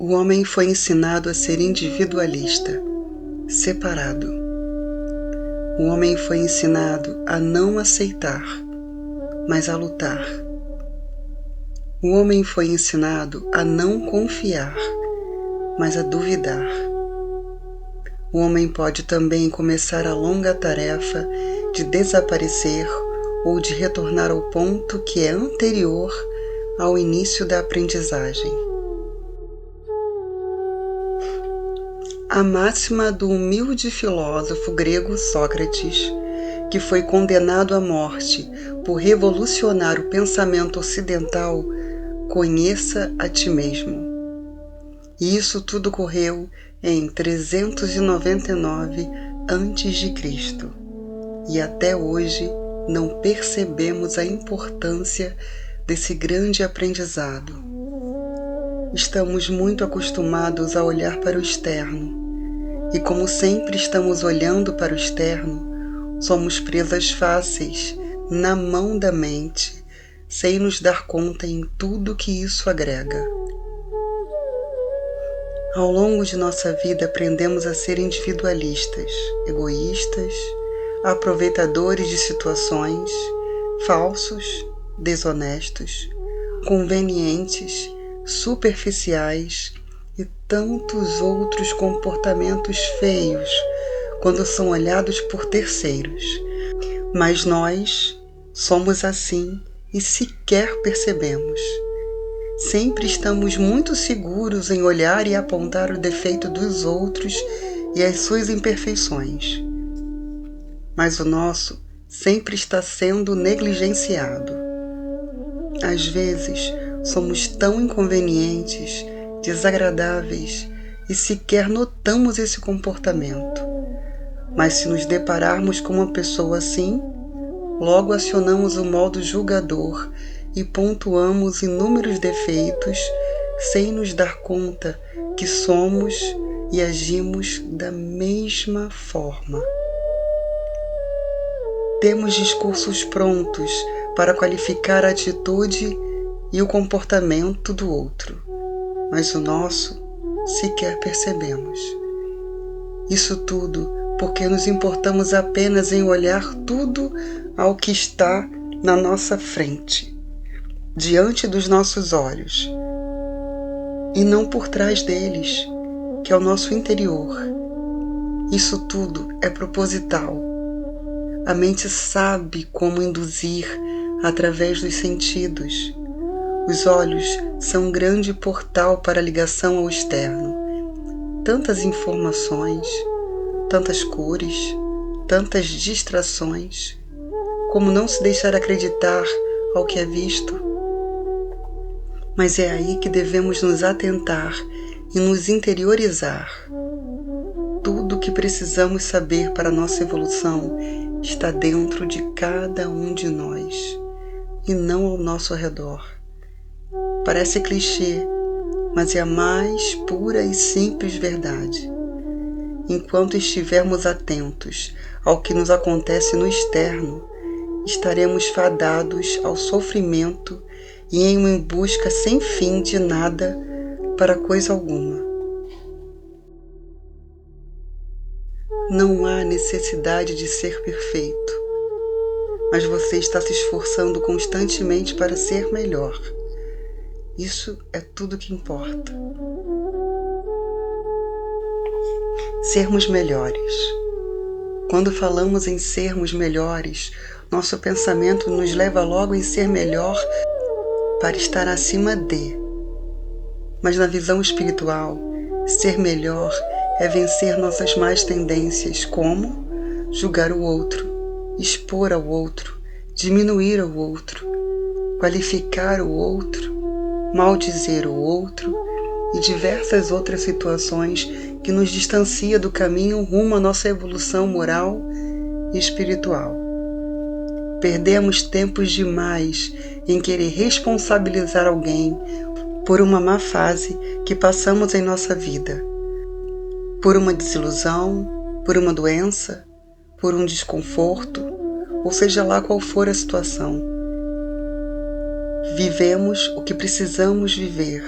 O homem foi ensinado a ser individualista, separado. O homem foi ensinado a não aceitar, mas a lutar. O homem foi ensinado a não confiar, mas a duvidar. O homem pode também começar a longa tarefa de desaparecer ou de retornar ao ponto que é anterior ao início da aprendizagem. A máxima do humilde filósofo grego Sócrates, que foi condenado à morte por revolucionar o pensamento ocidental, conheça a ti mesmo. E isso tudo ocorreu em 399 a.C. E até hoje não percebemos a importância desse grande aprendizado. Estamos muito acostumados a olhar para o externo, e como sempre estamos olhando para o externo, somos presas fáceis na mão da mente, sem nos dar conta em tudo que isso agrega. Ao longo de nossa vida aprendemos a ser individualistas, egoístas, aproveitadores de situações, falsos, desonestos, convenientes, superficiais e tantos outros comportamentos feios quando são olhados por terceiros. Mas nós somos assim e sequer percebemos. Sempre estamos muito seguros em olhar e apontar o defeito dos outros e as suas imperfeições. Mas o nosso sempre está sendo negligenciado. Às vezes, somos tão inconvenientes, desagradáveis e sequer notamos esse comportamento. Mas se nos depararmos com uma pessoa assim, logo acionamos o modo julgador e pontuamos inúmeros defeitos sem nos dar conta que somos e agimos da mesma forma. Temos discursos prontos para qualificar a atitude e o comportamento do outro, mas o nosso sequer percebemos. Isso tudo porque nos importamos apenas em olhar tudo ao que está na nossa frente, diante dos nossos olhos, e não por trás deles, que é o nosso interior. Isso tudo é proposital. A mente sabe como induzir através dos sentidos. Os olhos são um grande portal para a ligação ao externo. Tantas informações, tantas cores, tantas distrações. Como não se deixar acreditar ao que é visto? Mas é aí que devemos nos atentar e nos interiorizar. Tudo o que precisamos saber para a nossa evolução está dentro de cada um de nós e não ao nosso redor. Parece clichê, mas é a mais pura e simples verdade. Enquanto estivermos atentos ao que nos acontece no externo, estaremos fadados ao sofrimento e em uma busca sem fim de nada para coisa alguma. Não há necessidade de ser perfeito, mas você está se esforçando constantemente para ser melhor. Isso é tudo que importa. Sermos melhores. Quando falamos em sermos melhores, nosso pensamento nos leva logo em ser melhor para estar acima de. Mas na visão espiritual, ser melhor é vencer nossas más tendências, como julgar o outro, expor ao outro, diminuir ao outro, qualificar o outro, maldizer o outro e diversas outras situações que nos distancia do caminho rumo à nossa evolução moral e espiritual. Perdemos tempos demais em querer responsabilizar alguém por uma má fase que passamos em nossa vida, por uma desilusão, por uma doença, por um desconforto, ou seja lá qual for a situação. Vivemos o que precisamos viver.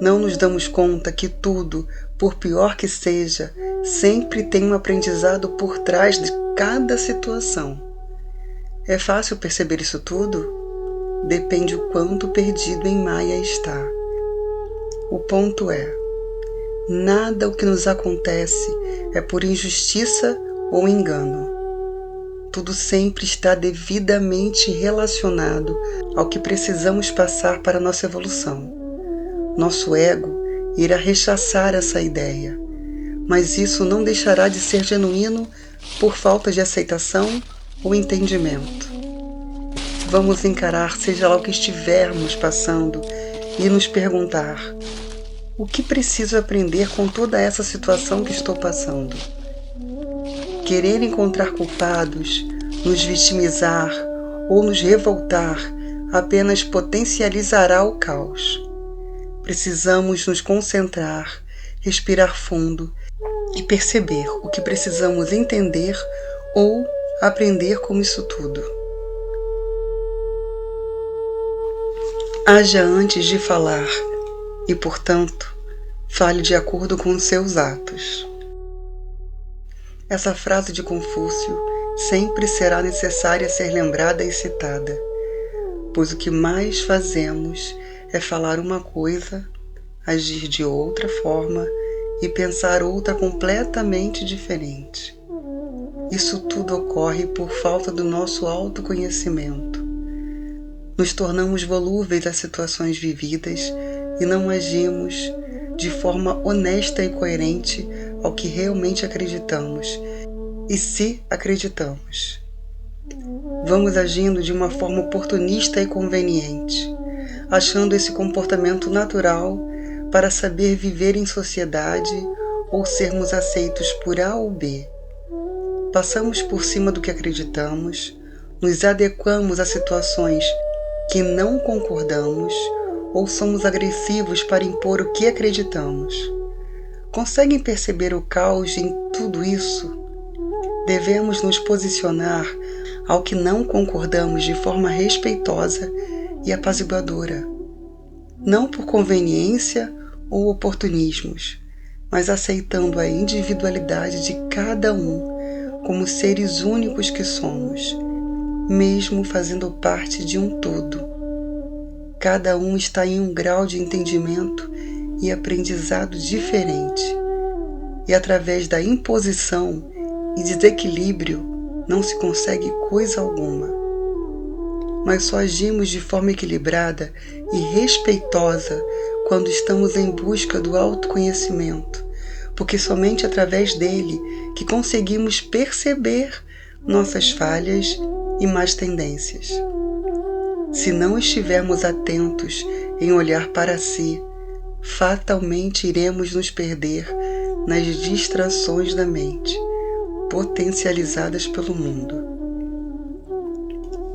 Não nos damos conta que tudo, por pior que seja, sempre tem um aprendizado por trás de cada situação. É fácil perceber isso tudo? Depende o quanto perdido em Maya está. O ponto é, nada o que nos acontece é por injustiça ou engano. Tudo sempre está devidamente relacionado ao que precisamos passar para a nossa evolução. Nosso ego irá rechaçar essa ideia, mas isso não deixará de ser genuíno por falta de aceitação ou entendimento. Vamos encarar seja lá o que estivermos passando e nos perguntar: o que preciso aprender com toda essa situação que estou passando? Querer encontrar culpados, nos vitimizar ou nos revoltar apenas potencializará o caos. Precisamos nos concentrar, respirar fundo e perceber o que precisamos entender ou aprender com isso tudo. Haja antes de falar e, portanto, fale de acordo com os seus atos. Essa frase de Confúcio sempre será necessária ser lembrada e citada, pois o que mais fazemos é falar uma coisa, agir de outra forma e pensar outra completamente diferente. Isso tudo ocorre por falta do nosso autoconhecimento. Nos tornamos volúveis às situações vividas e não agimos de forma honesta e coerente ao que realmente acreditamos, e se acreditamos. Vamos agindo de uma forma oportunista e conveniente, achando esse comportamento natural para saber viver em sociedade ou sermos aceitos por A ou B. Passamos por cima do que acreditamos, nos adequamos a situações que não concordamos ou somos agressivos para impor o que acreditamos. Conseguem perceber o caos em tudo isso? Devemos nos posicionar ao que não concordamos de forma respeitosa e apaziguadora, não por conveniência ou oportunismos, mas aceitando a individualidade de cada um como seres únicos que somos, mesmo fazendo parte de um todo. Cada um está em um grau de entendimento e aprendizado diferente, e através da imposição e desequilíbrio não se consegue coisa alguma. Mas só agimos de forma equilibrada e respeitosa quando estamos em busca do autoconhecimento, porque somente através dele que conseguimos perceber nossas falhas e más tendências. Se não estivermos atentos em olhar para si, fatalmente iremos nos perder nas distrações da mente, potencializadas pelo mundo.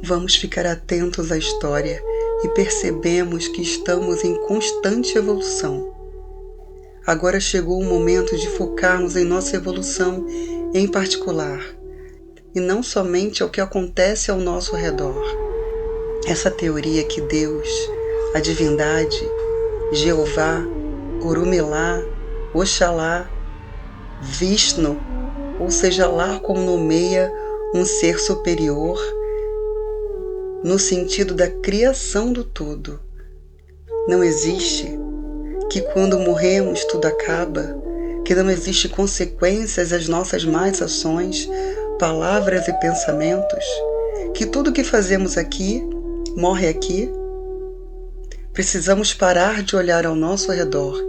Vamos ficar atentos à história e percebemos que estamos em constante evolução. Agora chegou o momento de focarmos em nossa evolução em particular, e não somente ao que acontece ao nosso redor. Essa teoria que Deus, a divindade, Jeová, Orumilá, Oxalá, Vishnu, ou seja lá como nomeia um ser superior, no sentido da criação do todo. Não existe que quando morremos tudo acaba, que não existe consequências às nossas más ações, palavras e pensamentos, que tudo que fazemos aqui morre aqui. Precisamos parar de olhar ao nosso redor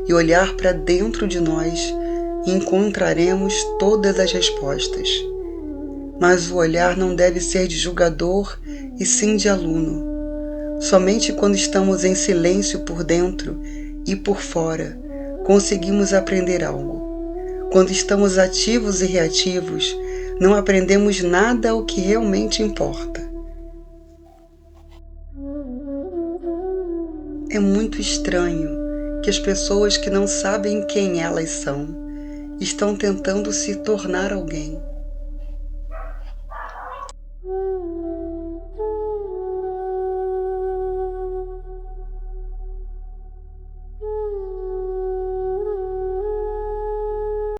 e olhar para dentro de nós e encontraremos todas as respostas. Mas o olhar não deve ser de julgador e sim de aluno. Somente quando estamos em silêncio por dentro e por fora, conseguimos aprender algo. Quando estamos ativos e reativos, não aprendemos nada ao que realmente importa. É muito estranho que as pessoas que não sabem quem elas são estão tentando se tornar alguém.